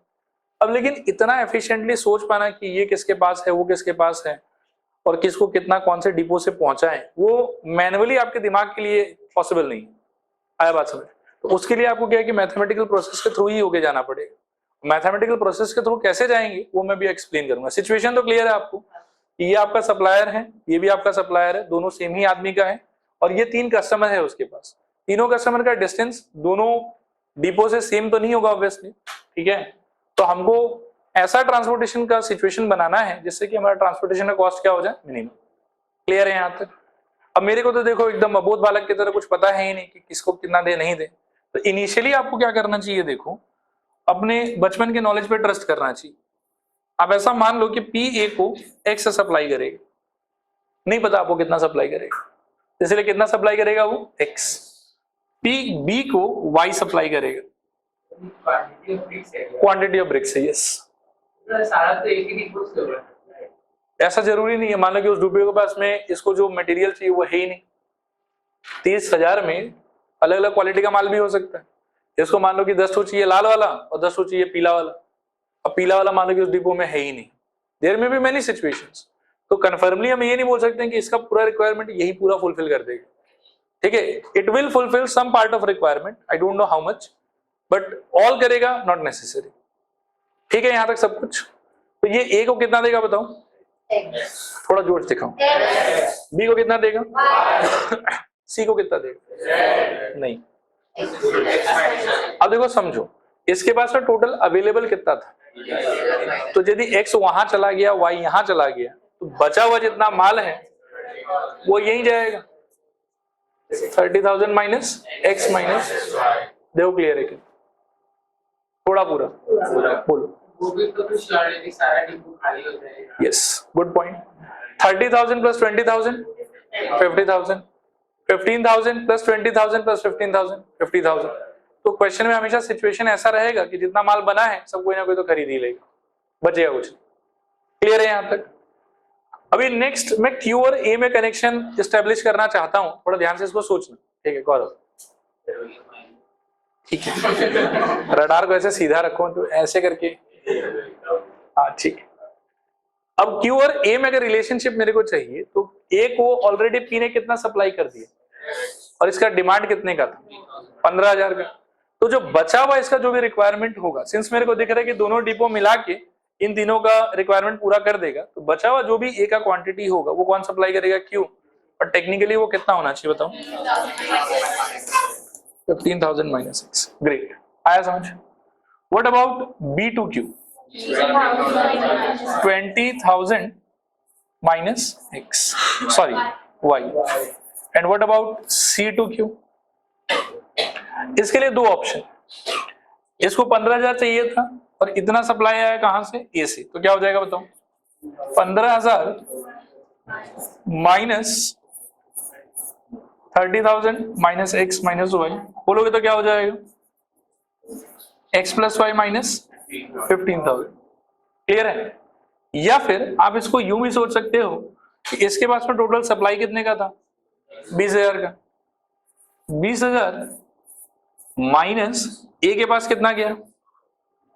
अब लेकिन इतना एफिशिएंटली सोच पाना कि ये किसके पास है, वो किसके पास है, और किसको कितना कौन से डिपो से पहुंचा है, वो मैनुअली आपके दिमाग के लिए पॉसिबल नहीं। आया बात समझ? तो उसके लिए आपको क्या है कि मैथमेटिकल प्रोसेस के थ्रू ही होके जाना पड़ेगा। मैथमेटिकल प्रोसेस के थ्रू कैसे जाएंगे वो मैं भी एक्सप्लेन करूंगा। सिचुएशन तो क्लियर है आपको कि ये आपका सप्लायर है, ये भी आपका सप्लायर है, दोनों सेम ही आदमी का है, और ये 3 कस्टमर है उसके पास। तीनों कस्टमर का डिस्टेंस दोनों डिपो से सेम तो नहीं होगा ऑब्वियसली, ठीक है। तो हमको ऐसा ट्रांसपोर्टेशन का सिचुएशन बनाना है जिससे कि हमारा ट्रांसपोर्टेशन का कॉस्ट क्या हो जाए, मिनिमम। क्लियर है यहाँ तक? अब मेरे को तो देखो एकदम अबोध बालक की तरह कुछ पता है ही नहीं कि किसको कितना दे नहीं दे। तो इनिशियली आपको क्या करना चाहिए, देखो अपने बचपन के नॉलेज पे ट्रस्ट करना चाहिए। आप ऐसा मान लो कि पी ए को एक्स सप्लाई करेगा, नहीं पता आपको कितना सप्लाई करेगा, इसलिए कितना सप्लाई करेगा वो एक्स। पी बी को वाई सप्लाई करेगा, क्वांटिटी ऑफ ब्रिक्स है, यस। सारा तो एक ही डिपो से होगा। ऐसा जरूरी नहीं है, मान लो कि उस डिपो के पास में इसको जो मटेरियल चाहिए वो है ही नहीं। 30,000 में अलग अलग क्वालिटी का माल भी हो सकता है। इसको मान लो कि 10 चाहिए लाल वाला और 10 चाहिए पीला वाला। अब पीला वाला मान लो कि उस डिपो में है ही नहीं। देयर में भी मेनी सिचुएशंस। तो कन्फर्मली हम ये नहीं बोल सकते हैं कि इसका पूरा रिक्वायरमेंट यही पूरा फुलफिल कर देगा, ठीक है। It will fulfil some part of requirement, I don't know how much, but all करेगा नॉट नेसेसरी, ठीक है। यहां तक सब कुछ। तो ये ए को कितना देगा बताओ, थोड़ा जोर से दिखाओ। बी को कितना देगा, सी को कितना देगा, नहीं। अब देखो समझो, इसके पास में टोटल अवेलेबल कितना था, तो यदि x वहां चला गया, y यहां चला गया, तो बचा हुआ जितना माल है वो यही जाएगा। 30,000 माइनस x माइनस, देखो क्लियर है क्या? थोड़ा पूरा बोलो। वो भी तो कुछ लड़ने सारा डिपो खाली हो जाएगा। Yes, good point. 30,000 plus 20,000 50,000, 15,000 plus 20,000 plus 15,000 50,000। तो क्वेश्चन में हमेशा सिचुएशन ऐसा रहेगा कि जितना माल बना है सब कोई ना कोई तो खरीद ही लेगा, बचेगा कुछ। क्लियर है यहाँ तक? अभी नेक्स्ट मैं क्यू और ए में कनेक्शन एस्टेब्लिश करना चाहता हूं, थोड़ा ध्यान से इसको सोचना, ठीक है गौरव? ठीक है, रडार को ऐसे सीधा रखो तो ऐसे करके, हाँ ठीक है। अब क्यू और ए में अगर रिलेशनशिप मेरे को चाहिए तो ए को ऑलरेडी पी ने कितना सप्लाई कर दिया और इसका डिमांड कितने का था, 15,000 का। तो जो बचा हुआ इसका जो भी रिक्वायरमेंट होगा, सिंस मेरे को दिख रहा है कि दोनों डिपो मिला के इन तीनों का रिक्वायरमेंट पूरा कर देगा, तो बचा हुआ जो भी ए का क्वांटिटी होगा वो कौन सप्लाई करेगा, क्यू। और टेक्निकली वो कितना होना चाहिए बताओ, 15,000 माइनस एक्स। ग्रेट, आया समझ? What about B to Q, 20,000 minus X, sorry Y. And what about C to Q? इसके लिए दो ऑप्शन, इसको 15,000 चाहिए था और इतना सप्लाई आया कहां से, ए से, तो क्या हो जाएगा बताओ, 15,000 minus 30,000 minus X minus Y, बोलोगे तो क्या हो जाएगा, X plus Y minus 15,000। Clear है? या फिर आप इसको यूं भी सोच सकते हो कि इसके पास में टोटल सप्लाई कितने का था, 20,000 का। 20,000 माइनस ए के पास कितना गया,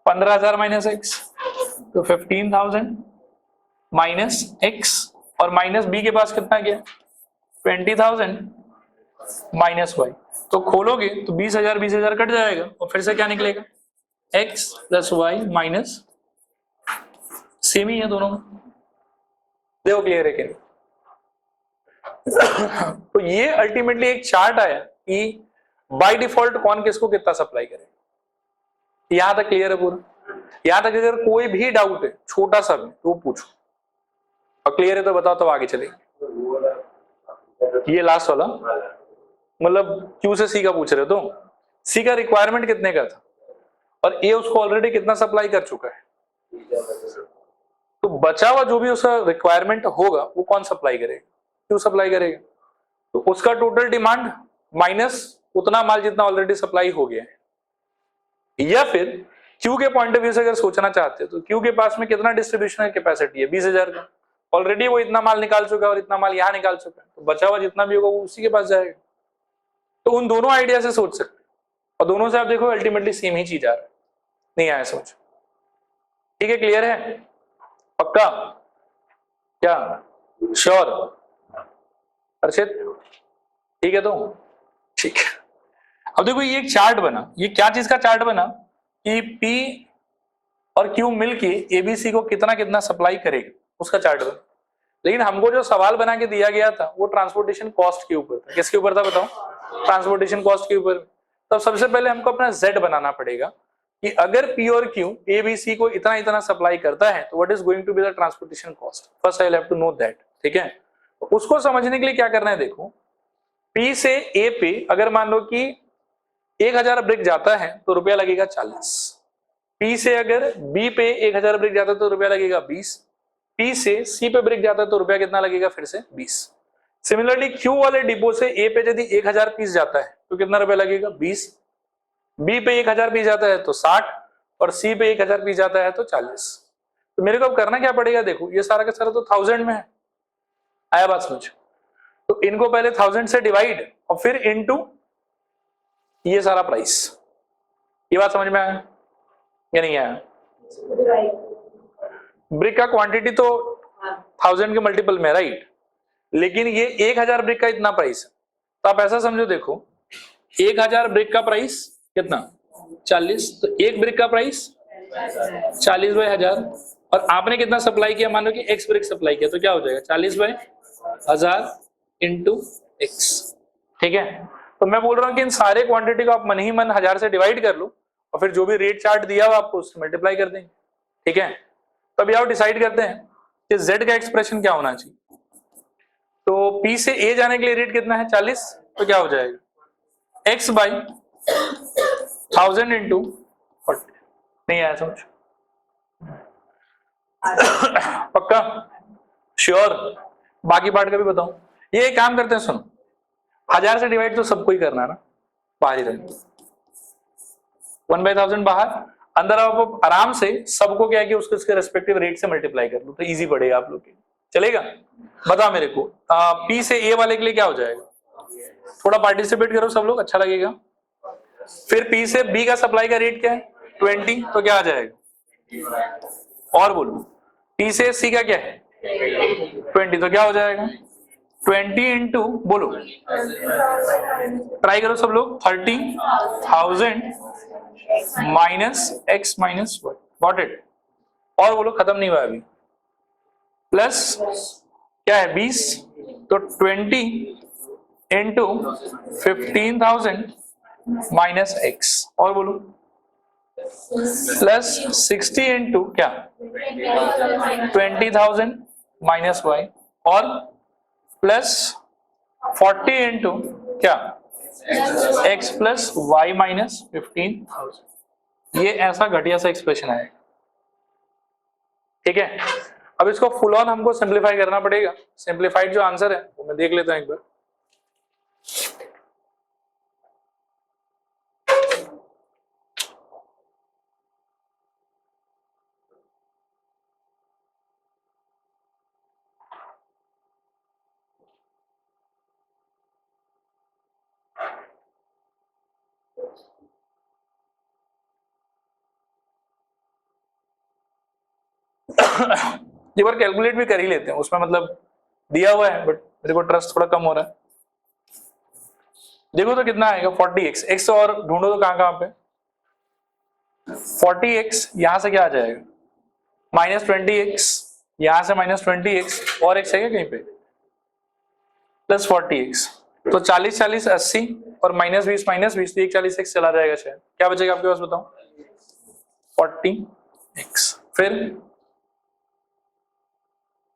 15,000 माइनस एक्स, तो 15,000 माइनस एक्स, और माइनस बी के पास कितना गया, 20,000 माइनस वाई। तो खोलोगे तो 20,000 20,000 कट जाएगा और फिर से क्या निकलेगा, X plus Y minus, same ही है दोनों में। देखो क्लियर है क्या? तो ये अल्टीमेटली एक चार्ट आया कि बाय डिफॉल्ट कौन किसको कितना सप्लाई करे। यहां तक क्लियर है पूरा? यहां तक अगर कोई भी डाउट है छोटा सा भी तो पूछो, और क्लियर है तो बताओ, तो आगे चलेंगे। ये लास्ट वाला मतलब क्यू से सी का पूछ रहे हो, तो सी का रिक्वायरमेंट कितने का था और ए उसको ऑलरेडी कितना सप्लाई कर चुका है, तो बचा हुआ जो भी उसका रिक्वायरमेंट होगा वो कौन सप्लाई करेगा, क्यू सप्लाई करेगा। तो उसका टोटल डिमांड माइनस उतना माल जितना ऑलरेडी सप्लाई हो गया है। या फिर क्यू के पॉइंट ऑफ व्यू से अगर सोचना चाहते हो तो क्यू के पास में कितना डिस्ट्रीब्यूशन कैपेसिटी है, 20,000 का, ऑलरेडी वो इतना माल निकाल चुका है और इतना माल यहां निकाल चुका है, तो बचा हुआ जितना भी होगा वो उसी के पास जाएगा। तो उन दोनों आइडिया से सोच सकते हैं, और दोनों से आप देखो अल्टीमेटली सेम ही चीज आ रहा है, नहीं आया समझ। ठीक है, क्लियर है, पक्का, क्या श्योर अर्षित, ठीक है, तो ठीक है। अब देखो ये एक चार्ट बना, ये क्या चीज का चार्ट बना कि P और Q मिलके ABC को कितना कितना सप्लाई करेगा उसका चार्ट बना। लेकिन हमको जो सवाल बना के दिया गया था वो ट्रांसपोर्टेशन कॉस्ट के ऊपर था। किसके ऊपर था बताओ, ट्रांसपोर्टेशन कॉस्ट के ऊपर। तब सबसे पहले हमको अपना Z बनाना पड़ेगा कि अगर P और Q ABC को इतना इतना सप्लाई करता है तो what is going to be the transportation cost. First I have to know that, ठीक है। तो उसको समझने के लिए क्या करना है, देखो P से A पे अगर मान लो कि 1000 ब्रिक जाता है तो रुपया लगेगा 40। P से अगर B पे 1000 ब्रिक जाता है तो रुपया लगेगा 20। P से C पे ब्रिक जाता है तो रुपया कितना लगेगा, फिर से 20। सिमिलरली Q वाले डिपो से A पे यदि 1000 पीस जाता है तो कितना रुपया लगेगा, 20। B पे 1000 पीस जाता है तो 60 और C पे 1000 पीस जाता है तो 40। तो मेरे को अब करना क्या पड़ेगा, देखो ये सारा का सारा तो 1000 में है, आया बात समझ। तो इनको पहले 1000 से डिवाइड और फिर इनटू ये सारा प्राइस। ये बात समझ में आया या नहीं आया? ब्रिक का क्वांटिटी तो 1000 के मल्टीपल में, राइट, लेकिन ये 1000 ब्रिक का इतना प्राइस है। तो आप ऐसा समझो, देखो 1000 ब्रिक का प्राइस कितना, 40, तो एक ब्रिक का प्राइस 40/1000 और आपने कितना सप्लाई किया, मान लो कि x ब्रिक सप्लाई किया तो क्या हो जाएगा, 40/1000 इंटू x, ठीक है। तो मैं बोल रहा हूं कि इन सारे क्वांटिटी को आप मन ही मन 1000 से डिवाइड कर लो और फिर जो भी रेट चार्ट दिया हुआ आपको उससे मल्टीप्लाई कर देंगे, ठीक है। तो अभी आप डिसाइड करते हैं कि z का एक्सप्रेशन क्या होना चाहिए। तो P से A जाने के लिए रेट कितना है, 40, तो क्या हो जाएगा x/1000 इंटू 40। नहीं आया समझ, पक्का श्योर? बाकी पार्ट का भी बताऊं। ये एक काम करते हैं, सुनो, 1000 से डिवाइड तो सबको ही करना है ना, बाहर ही रहेंगे, 1/1000 बाहर, अंदर आप आराम से सबको क्या है कि उसके रेस्पेक्टिव रेट से मल्टीप्लाई कर लो तो इजी पड़ेगा आप लोग के, चलेगा। बता मेरे को P से A वाले के लिए क्या हो जाएगा, थोड़ा पार्टिसिपेट करो सब लोग, अच्छा लगेगा। फिर P से B का सप्लाई का रेट क्या है, 20, तो क्या आ जाएगा, और बोलो P से C का क्या है 20, तो क्या हो जाएगा 20 इंटू, बोलो ट्राई करो सब लोग, 30,000 minus x minus y, got it. और बोलो, खत्म नहीं हुआ अभी, प्लस क्या है 20, तो 20 इंटू 15,000 माइनस x, और बोलो प्लस 60 इंटू क्या 20,000 माइनस y, और प्लस 40 इंटू क्या x प्लस y माइनस 15,000। ये ऐसा घटिया सा एक्सप्रेशन है, ठीक है। अब इसको फुल ऑन हमको सिंप्लीफाई करना पड़ेगा। सिंप्लीफाइड जो आंसर है वो मैं देख लेता हूं एक बार। एक बार कैलकुलेट भी कर ही लेते हैं, उसमें मतलब दिया हुआ है बट मेरे को ट्रस्ट थोड़ा कम हो रहा है। देखो तो कितना आएगा 40x, x और ढूंढो तो कहां पे 40x, यहां से क्या आ जाएगा -20x, यहां से -20x और x है क्या कहीं पे, प्लस 40x, तो 40 40 80 और -20 तो 40x चला जाएगा शायद। क्या बचेगा आपके पास बताओ, 40 x। फिर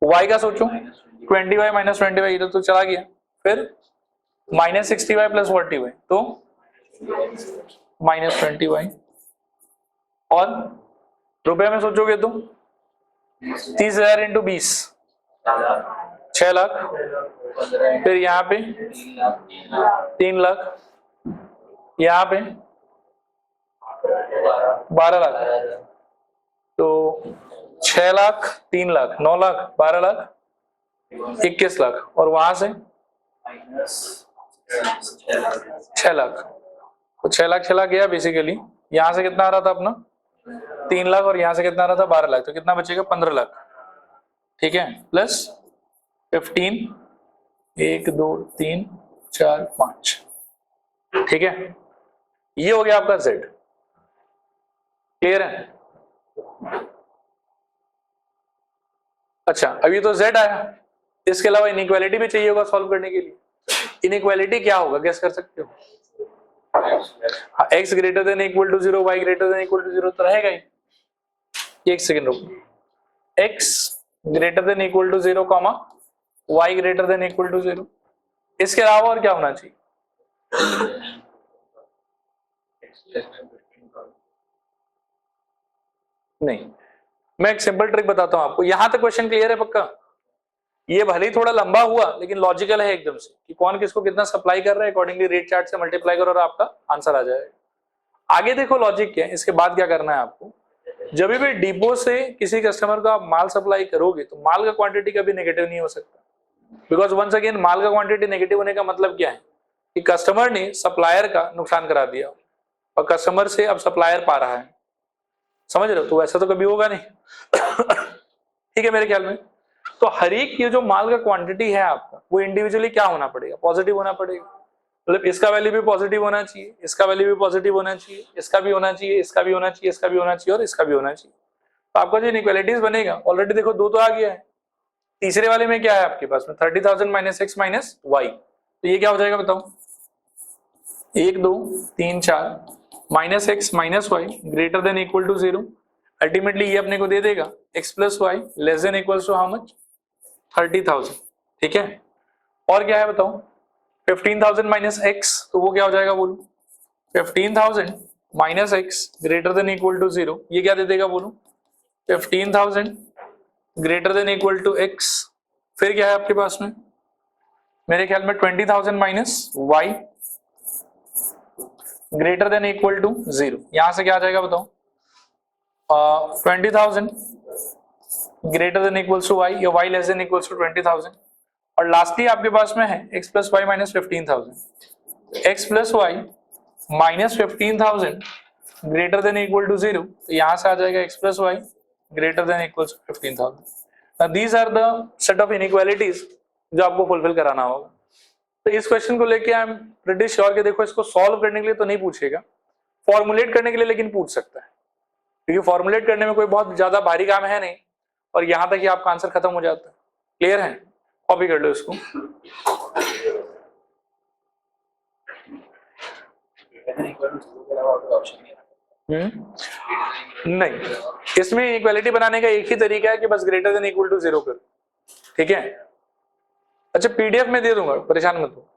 y का सोचो, 20y माइनस 20y, इधर तो चला गया। फिर माइनस 60y प्लस 40y, तो माइनस 20y। और रुपए में सोचोगे तो 30,000 इंटू 20, 6 लाख। फिर यहाँ पे 3 लाख, यहाँ पे 12 लाख। तो 6 लाख, 3 लाख, 9 लाख, 12 लाख, 21 लाख। और वहां से 6 लाख। तो 6 लाख चला गया बेसिकली। यहां से कितना आ रहा था अपना 3 लाख, और यहां से कितना आ रहा था 12 लाख। तो कितना बचेगा 15 लाख। ठीक है, प्लस 15, 1 2 3 4 5। ठीक है, ये हो गया आपका Z। क्लियर है? अच्छा, अभी तो Z आया, इसके अलावा इनइक्वालिटी भी चाहिए होगा सॉल्व करने के लिए। इनइक्वालिटी क्या होगा, गेस कर सकते हो? x greater than equal to 0, y greater than equal to 0 तो रहेगा ही। एक सेकंड रुको, x greater than equal to 0 comma y greater than equal to 0, इसके अलावा और क्या होना चाहिए? नहीं, मैं एक सिंपल ट्रिक बताता हूं आपको। यहां तक क्वेश्चन क्लियर है पक्का? ये भले ही थोड़ा लंबा हुआ लेकिन लॉजिकल है एकदम से, कि कौन किसको कितना सप्लाई कर रहा है, अकॉर्डिंगली रेट चार्ट से मल्टीप्लाई करो और आपका आंसर आ जाएगा। आगे देखो लॉजिक क्या है। इसके बाद क्या करना है आपको, जब भी डिपो से किसी कस्टमर को आप माल सप्लाई करोगे तो माल का क्वांटिटी कभी नेगेटिव नहीं हो सकता। बिकॉज वंस अगेन माल का क्वांटिटी नेगेटिव होने का मतलब क्या है कि कस्टमर ने सप्लायर का नुकसान करा दिया और कस्टमर से अब सप्लायर पा रहा है। समझ रहे हो? तो वैसा तो कभी होगा नहीं। ठीक है मेरे ख्याल में। तो हर एक ये जो माल का क्वांटिटी है आपका, वो इंडिविजुअली क्या होना पड़ेगा, पॉजिटिव होना पड़ेगा। मतलब इसका वैल्यू भी पॉजिटिव होना चाहिए, इसका वैल्यू भी पॉजिटिव होना चाहिए, इसका भी होना चाहिए, इसका भी होना चाहिए, इसका भी होना चाहिए और इसका भी होना चाहिए। तो आपका जो इनइक्वालिटीज बनेगा, ऑलरेडी देखो 2 तो आ गया है। तीसरे वाले में क्या है आपके पास में 30,000 माइनस x माइनस y। तो ये क्या हो जाएगा बताओ? 1 2 3 4 minus x minus y greater than equal to 0। Ultimately ये अपने को दे देगा x plus Y less than equals to how much 30,000। ठीक है, और क्या है बताओ? 15,000 माइनस x, तो वो क्या हो जाएगा बोलो? 15,000 minus x greater than equal to 0। ये क्या दे देगा बोलो? 15,000 greater than equal to x। फिर क्या है आपके पास में? मेरे ख्याल में 20,000 minus y greater than equal to 0। यहां से क्या आ जाएगा बताओ? 20,000 greater than equals to y या y less than equals to 20,000। और लास्टली आपके पास में है x plus Y minus 15,000। x plus Y minus 15,000 greater than equal to 0। तो यहां से आ जाएगा x plus Y greater than equals to 15,000। These are the set of inequalities जो आपको फुलफिल कराना होगा। तो इस क्वेश्चन को लेके आई एम प्रीटी श्योर कि देखो इसको सॉल्व करने के लिए तो नहीं पूछेगा, फॉर्मुलेट करने के लिए लेकिन पूछ सकता है, क्योंकि फॉर्मुलेट करने में कोई बहुत ज्यादा भारी काम है नहीं और यहां तक ही आपका आंसर खत्म हो जाता है। क्लियर है? कॉपी कर लो इसको। नहीं, इसमें इक्वालिटी बनाने का एक ही तरीका है कि बस ग्रेटर देन इक्वल टू 0 करो। ठीक है? अच्छा, पीडीएफ में दे दूंगा, परेशान मत हो।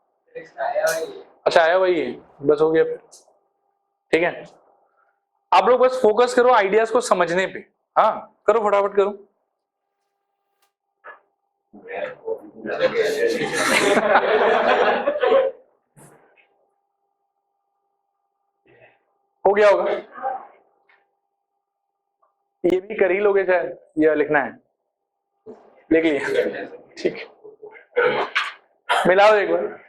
अच्छा आया वही है, बस हो गया फिर। ठीक है, आप लोग बस फोकस करो आइडियाज को समझने पे। हाँ करो, फटाफट करो। हो गया होगा, ये भी कर ही लोगे शायद, ये लिखना है, लिख लिया। ठीक, मिलाओ एक बार।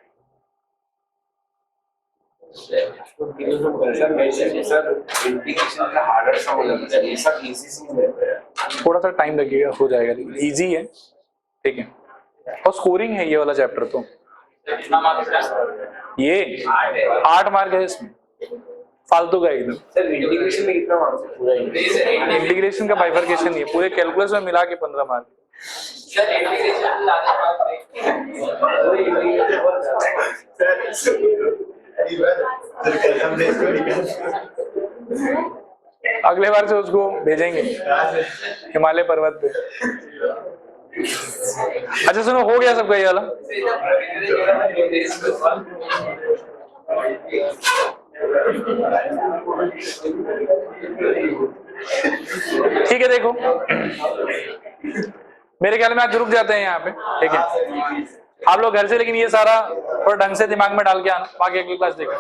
थोड़ा सा टाइम लगेगा, हो जाएगा, इजी है। ठीक है, और स्कोरिंग है ये वाला चैप्टर। तो ये 8 मार्क है इसमें, फालतू का एकदम। इंटीग्रेशन में कितना मार्क्स है? इंटीग्रेशन का बाइफरकेशन नहीं है, पूरे कैलकुलस में मिला के 15 मार्क। अगले बार से उसको भेजेंगे हिमालय पर्वत पे। अच्छा सुनो, हो गया सबका ये वाला? ठीक है, देखो मेरे ख्याल में आज रुक जाते हैं यहाँ पे, ठीक है? आप लोग घर से लेकिन ये सारा थोड़ा ढंग से दिमाग में डाल के आना, बाकी अगली क्लास देखा।